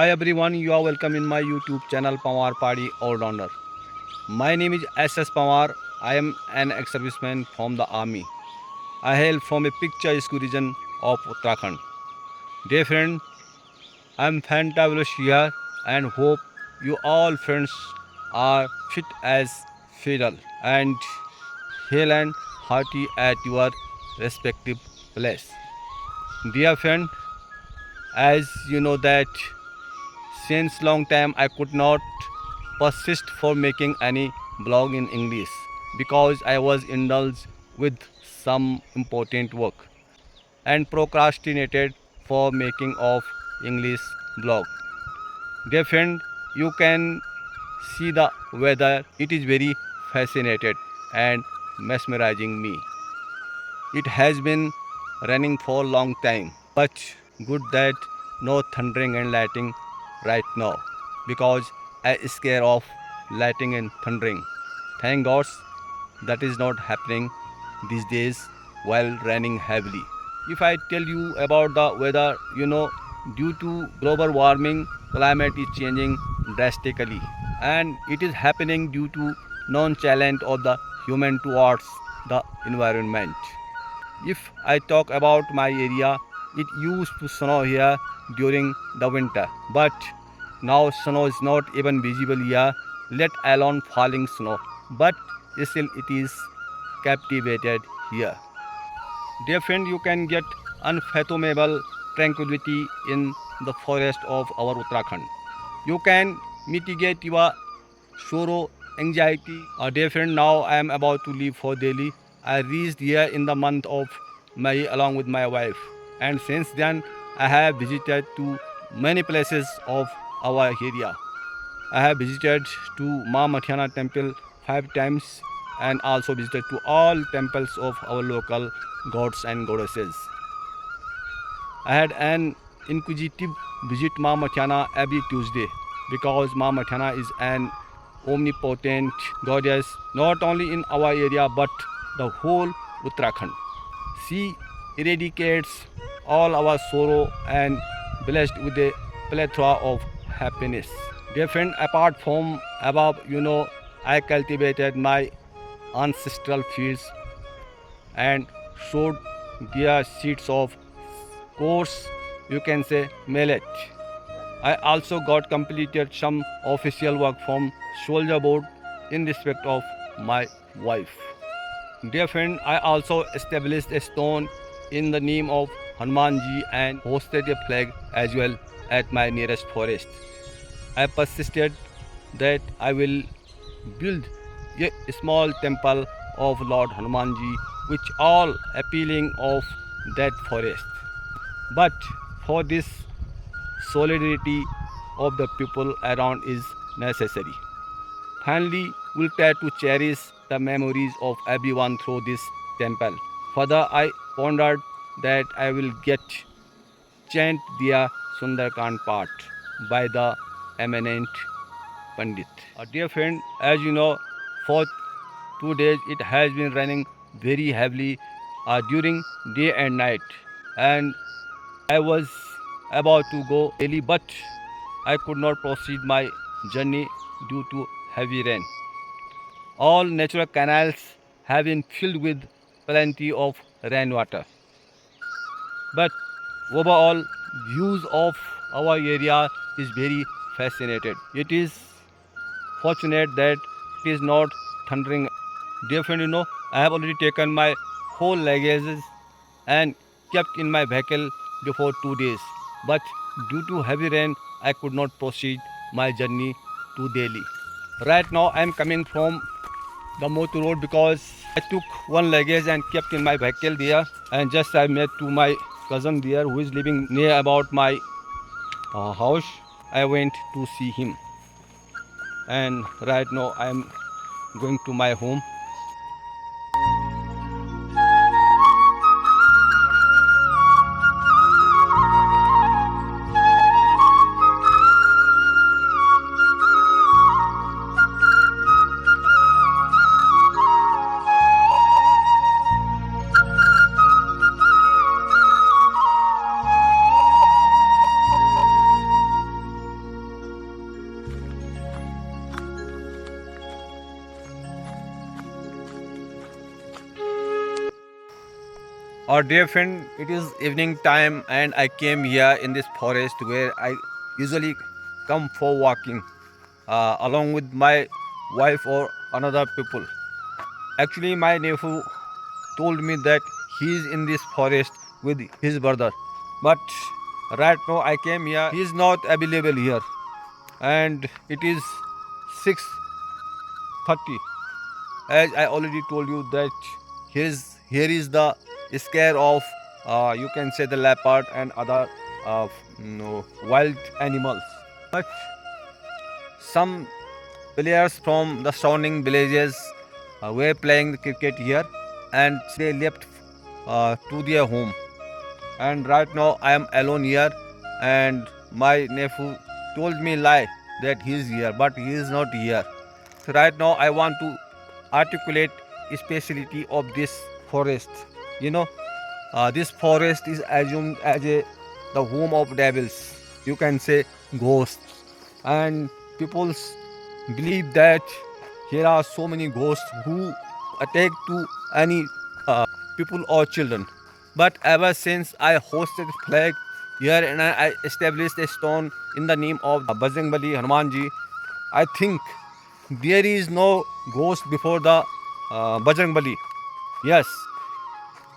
Hi everyone, you are welcome in my YouTube channel Pawar Party All Rounder. My name is SS Pawar. I am an ex-serviceman from the army. I hail from a picturesque region of Uttarakhand. Dear friend, I am fantabulous here and hope you all friends are fit as fiddle and hale and hearty at your respective place. Dear friend, as you know that since long time I could not persist for making any blog in English because I was indulged with some important work and procrastinated for making of English blog. Dear friend, you can see the weather. It is very fascinated and mesmerizing me. It has been running for a long time, but good that no thundering and lightning right now because I is scared of lightning and thundering. Thank God that is not happening these days while raining heavily. If I tell you about the weather, due to global warming, climate is changing drastically and it is happening due to non-challenge of the human towards the environment. If I talk about my area, it used to snow here during the winter, but now snow is not even visible here, let alone falling snow. But still it is captivated here. Dear friend, you can get unfathomable tranquility in the forest of our Uttarakhand. You can mitigate your sorrow, anxiety. Dear friend, now I am about to leave for Delhi. I reached here in the month of May along with my wife, and since then I have visited to many places of our area. I have visited to Ma Mathiana temple 5 times and also visited to all temples of our local gods and goddesses. I had an inquisitive visit Ma Mathiana every Tuesday because Ma Mathiana is an omnipotent goddess not only in our area but the whole Uttarakhand. She eradicates all our sorrow and blessed with a plethora of happiness. Dear friend, apart from above, I cultivated my ancestral fields and sowed their seeds of course, you can say millet. I also got completed some official work from soldier board in respect of my wife. Dear friend, I also established a stone in the name of Hanumanji and hosted a flag as well at my nearest forest. I persisted that I will build a small temple of Lord Hanumanji which all appealing of that forest. But for this solidarity of the people around is necessary. Finally, we'll try to cherish the memories of everyone through this temple. Further, I pondered that I will get chant the Sundarkand part by the eminent Pandit. Dear friend, as you know, for 2 days it has been raining very heavily during day and night, and I was about to go Delhi, but I could not proceed my journey due to heavy rain. All natural canals have been filled with plenty of rainwater. But overall views of our area is very fascinated. It is fortunate that it is not thundering. Dear friend, I have already taken my whole luggages and kept in my vehicle before 2 days. But due to heavy rain, I could not proceed my journey to Delhi. Right now, I am coming from the Motu road because I took one luggage and kept in my vehicle there. And just I met to my cousin there who is living near about my house. I went to see him. And right now, I am going to my home. Our dear friend, it is evening time and I came here in this forest where I usually come for walking along with my wife or another people. Actually, my nephew told me that he is in this forest with his brother. But right now I came here, he is not available here and it is 6:30. As I already told you that here is the scare of you can say the leopard and other wild animals. But some players from the surrounding villages were playing the cricket here and they left to their home. And right now I am alone here and my nephew told me lie that he is here but he is not here. So right now I want to articulate speciality of this forest. You know, this forest is assumed as the home of devils. You can say ghosts, and people believe that here are so many ghosts who attack to any people or children. But ever since I hosted flag here and I established a stone in the name of Bajrang Bali Hanumanji, I think there is no ghost before the Bajrang Bali. Yes,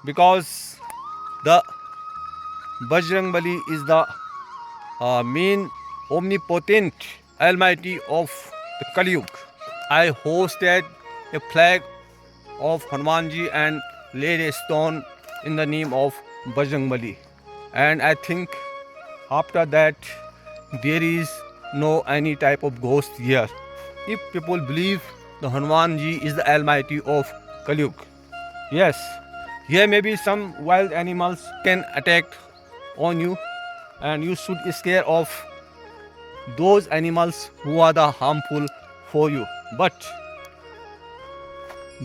because the Bajrang Bali is the main omnipotent almighty of the Kali Yuga. I hosted a flag of Hanumanji and laid a stone in the name of Bajrang Bali. And I think after that there is no any type of ghost here. If people believe the Hanumanji is the almighty of Kali Yuga. Yes, here may be some wild animals can attack on you and you should scare of those animals who are the harmful for you. But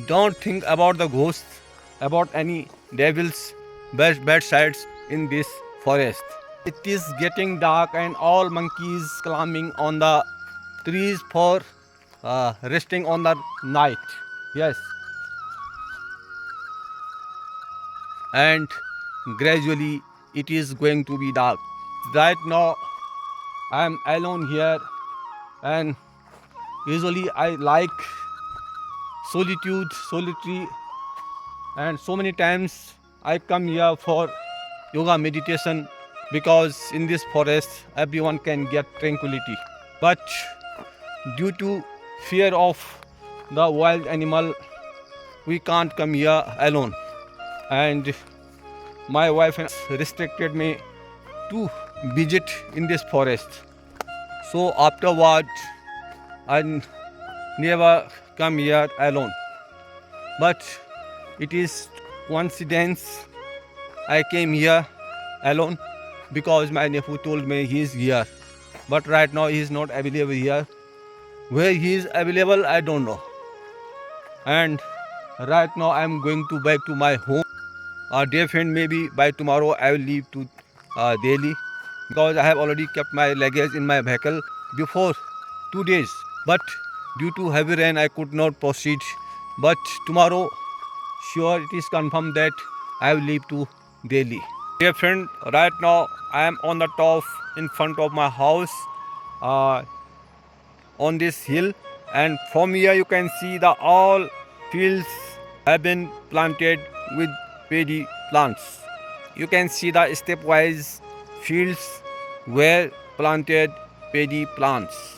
don't think about the ghosts, about any devils, bad sides in this forest. It is getting dark and all monkeys climbing on the trees for resting on the night. Yes, and gradually it is going to be dark. Right now I am alone here and usually I like solitary, and so many times I come here for yoga meditation because in this forest everyone can get tranquility. But due to fear of the wild animal, we can't come here alone. And my wife has restricted me to visit in this forest. So afterward, I never come here alone. But it is coincidence I came here alone because my nephew told me he is here. But right now he is not available here. Where he is available, I don't know. And right now I am going to back to my home. Dear friend, maybe by tomorrow I will leave to Delhi because I have already kept my luggage in my vehicle before 2 days. But due to heavy rain, I could not proceed. But tomorrow, sure, it is confirmed that I will leave to Delhi. Dear friend, right now I am on the top in front of my house on this hill, and from here you can see the all fields have been planted with paddy plants. You can see the stepwise fields were planted paddy plants.